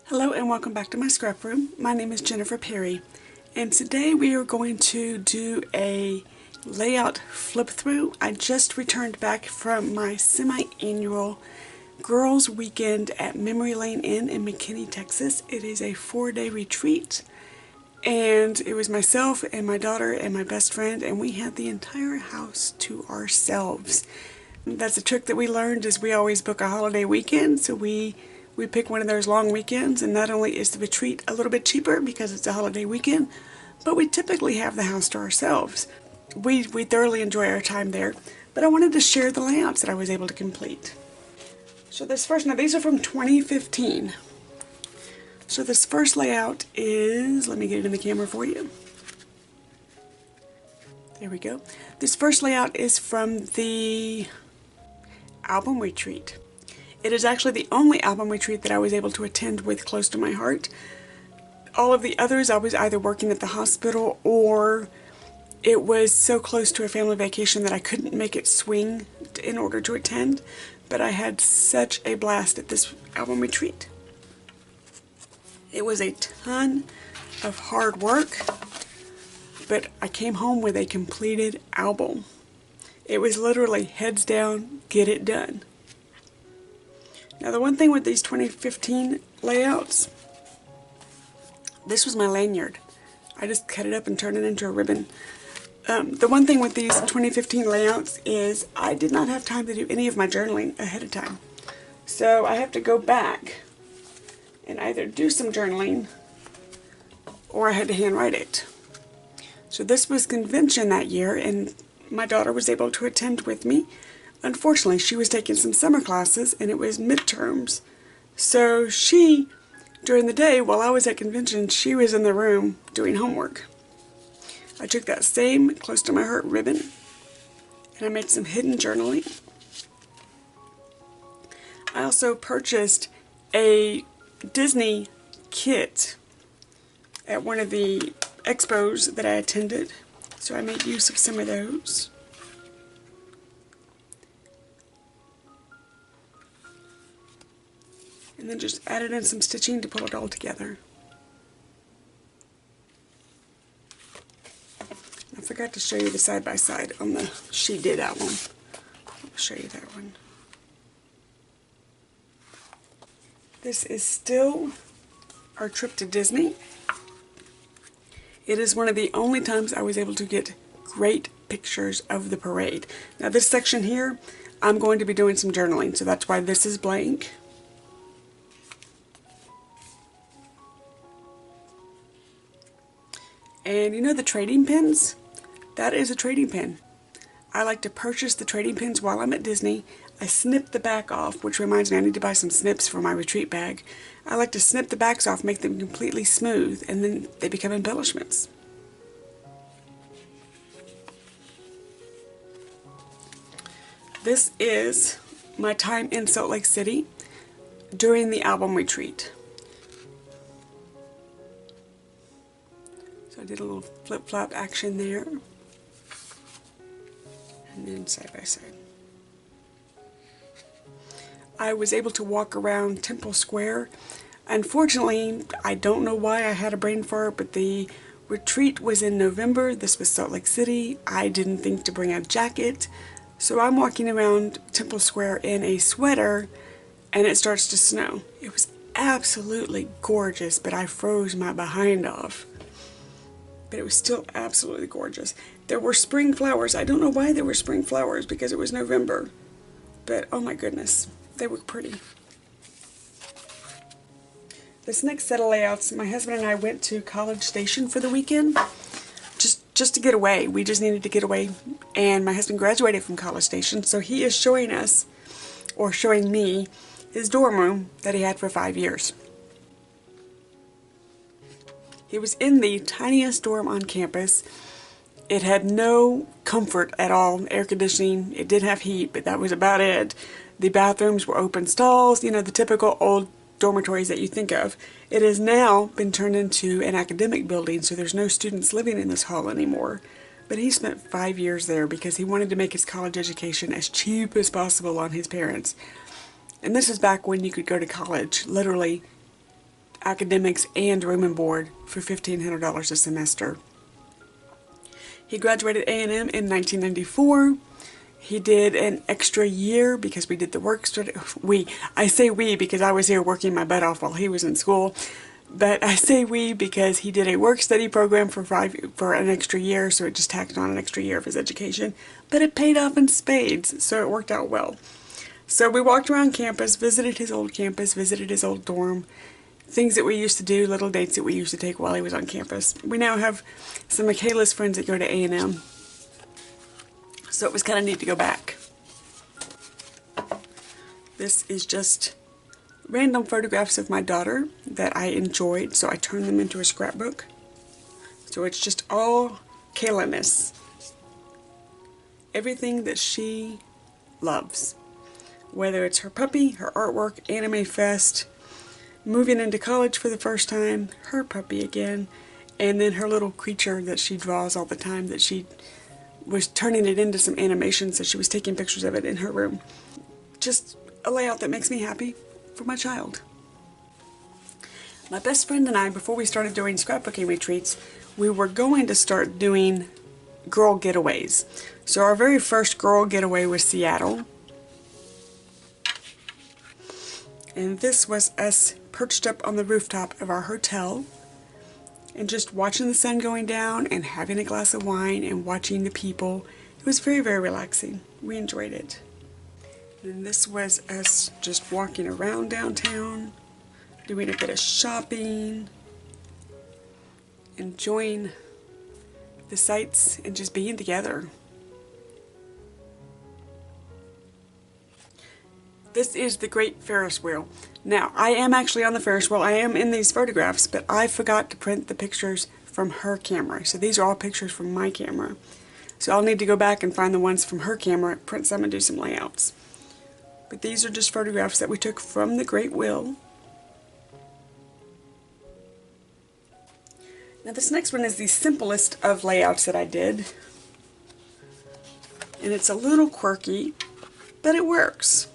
Hello and welcome back to my scrap room. My name is Jennifer Perry, and today we are going to do a layout flip through. I just returned back from my semi-annual girls weekend at Memory Lane Inn in McKinney, Texas. It is a 4-day retreat, and it was myself and my daughter and my best friend, and we had the entire house to ourselves. That's a trick that we learned, is we always book a holiday weekend, so we pick one of those long weekends, and not only is the retreat a little bit cheaper because it's a holiday weekend, but we typically have the house to ourselves. We thoroughly enjoy our time there, but I wanted to share the layouts that I was able to complete. So now these are from 2015. So this first layout is, let me get it in the camera for you. There we go. This first layout is from the album retreat. It is actually the only album retreat that I was able to attend with close to my heart. All of the others I was either working at the hospital or it was so close to a family vacation that I couldn't make it swing in order to attend. But I had such a blast at this album retreat. It was a ton of hard work, but I came home with a completed album. It was literally heads down, get it done. Now the one thing with these 2015 layouts, this was my lanyard. I just cut it up and turned it into a ribbon. The one thing with these 2015 layouts is I did not have time to do any of my journaling ahead of time. So I have to go back and either do some journaling or I had to handwrite it. So this was convention that year, and my daughter was able to attend with me. Unfortunately, she was taking some summer classes and it was midterms. So she, during the day while I was at convention, she was in the room doing homework. I took that same close to my heart ribbon and I made some hidden journaling. I also purchased a Disney kit at one of the expos that I attended. So I made use of some of those. And then just added in some stitching to pull it all together. I forgot to show you the side-by-side on the She Did album. I'll show you that one. This is still our trip to Disney. It is one of the only times I was able to get great pictures of the parade. Now this section here, I'm going to be doing some journaling, so that's why this is blank. And you know the trading pins? That is a trading pin. I like to purchase the trading pins while I'm at Disney. I snip the back off, which reminds me I need to buy some snips for my retreat bag. I like to snip the backs off, make them completely smooth, and then they become embellishments. This is my time in Salt Lake City during the album retreat. I did a little flip-flop action there, and then side by side. I was able to walk around Temple Square. Unfortunately, I don't know why I had a brain fart, but the retreat was in November. This was Salt Lake City. I didn't think to bring a jacket, so I'm walking around Temple Square in a sweater, and it starts to snow. It was absolutely gorgeous, but I froze my behind off. But it was still absolutely gorgeous. There were spring flowers. I don't know why there were spring flowers because it was November. But oh my goodness, they were pretty. This next set of layouts, my husband and I went to College Station for the weekend. Just to get away. We just needed to get away. And my husband graduated from College Station, so he is showing us, or showing me, his dorm room that he had for 5 years. He was in the tiniest dorm on campus. It had no comfort at all, air conditioning. It did have heat, but that was about it. The bathrooms were open stalls, you know, the typical old dormitories that you think of. It has now been turned into an academic building, so there's no students living in this hall anymore. But he spent 5 years there because he wanted to make his college education as cheap as possible on his parents. And this is back when you could go to college literally academics and room and board for $1,500 a semester. He graduated A&M in 1994. He did an extra year because we did the work study. I say we because I was here working my butt off while he was in school. But I say we because he did a work study program for an extra year, so it just tacked on an extra year of his education. But it paid off in spades, so it worked out well. So we walked around campus, visited his old campus, visited his old dorm, things that we used to do, little dates that we used to take while he was on campus. We now have some of Kayla's friends that go to A&M, so it was kind of neat to go back. This is just random photographs of my daughter that I enjoyed, so I turned them into a scrapbook. So it's just all Kayla-ness. Everything that she loves. Whether it's her puppy, her artwork, Anime Fest, moving into college for the first time, her puppy again, and then her little creature that she draws all the time that she was turning it into some animation, so she was taking pictures of it in her room. Just a layout that makes me happy for my child. My best friend and I, before we started doing scrapbooking retreats, we were going to start doing girl getaways. So our very first girl getaway was Seattle. And this was us perched up on the rooftop of our hotel and just watching the sun going down and having a glass of wine and watching the people. It was very, very relaxing. We enjoyed it. And this was us just walking around downtown, doing a bit of shopping, enjoying the sights, and just being together. This is the Great Ferris Wheel. Now, I am actually on the Ferris wheel. I am in these photographs, but I forgot to print the pictures from her camera. So these are all pictures from my camera. So I'll need to go back and find the ones from her camera, print some, and do some layouts. But these are just photographs that we took from the Great Wheel. Now this next one is the simplest of layouts that I did. And it's a little quirky, but it works.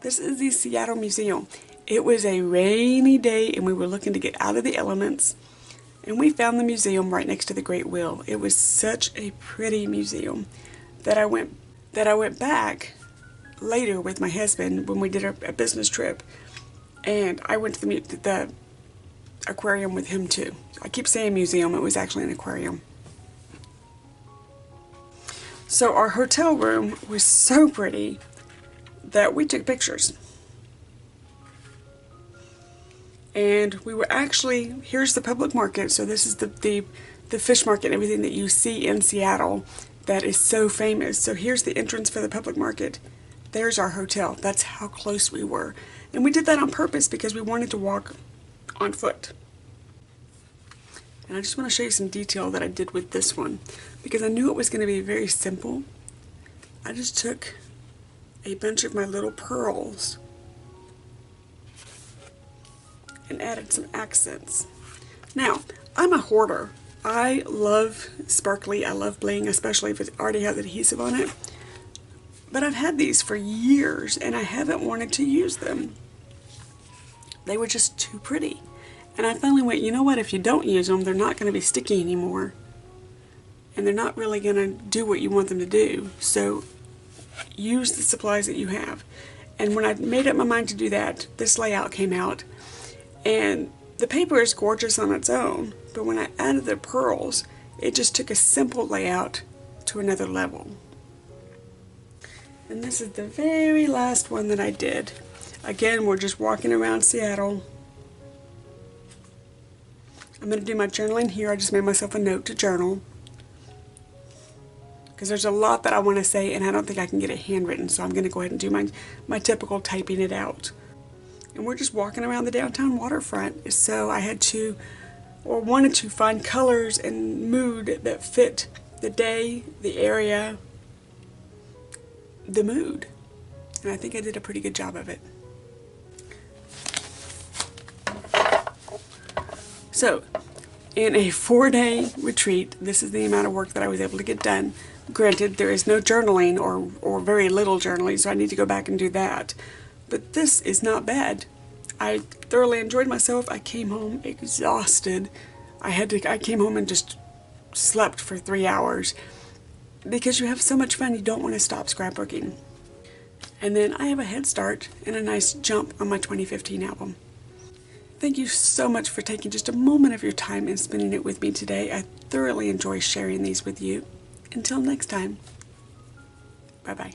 This is the Seattle Museum. It was a rainy day and we were looking to get out of the elements. And we found the museum right next to the Great Wheel. It was such a pretty museum that I went back later with my husband when we did a business trip, and I went to the aquarium with him too. I keep saying museum, it was actually an aquarium. So our hotel room was so pretty that we took pictures. And we were actually, here's the public market, so this is the fish market and everything that you see in Seattle that is so famous. So here's the entrance for the public market. There's our hotel. That's how close we were. And we did that on purpose because we wanted to walk on foot. And I just want to show you some detail that I did with this one because I knew it was going to be very simple. I just took a bunch of my little pearls and added some accents. Now, I'm a hoarder. I love sparkly, I love bling, especially if it already has adhesive on it. But I've had these for years and I haven't wanted to use them. They were just too pretty. And I finally went, you know what, if you don't use them, they're not going to be sticky anymore. And they're not really going to do what you want them to do. So use the supplies that you have. And when I made up my mind to do that, this layout came out. And the paper is gorgeous on its own, but when I added the pearls, it just took a simple layout to another level. And this is the very last one that I did. Again, we're just walking around Seattle. I'm going to do my journaling here. I just made myself a note to journal, because there's a lot that I want to say and I don't think I can get it handwritten, so I'm going to go ahead and do my typical typing it out. And we're just walking around the downtown waterfront, so I had to, or wanted to, find colors and mood that fit the day, the area, the mood. And I think I did a pretty good job of it. So, in a 4-day retreat, this is the amount of work that I was able to get done. Granted, there is no journaling or very little journaling, so I need to go back and do that. But this is not bad. I thoroughly enjoyed myself. I came home exhausted. I came home and just slept for 3 hours because you have so much fun you don't want to stop scrapbooking. And then I have a head start and a nice jump on my 2015 album. Thank you so much for taking just a moment of your time and spending it with me today. I thoroughly enjoy sharing these with you. Until next time, bye-bye.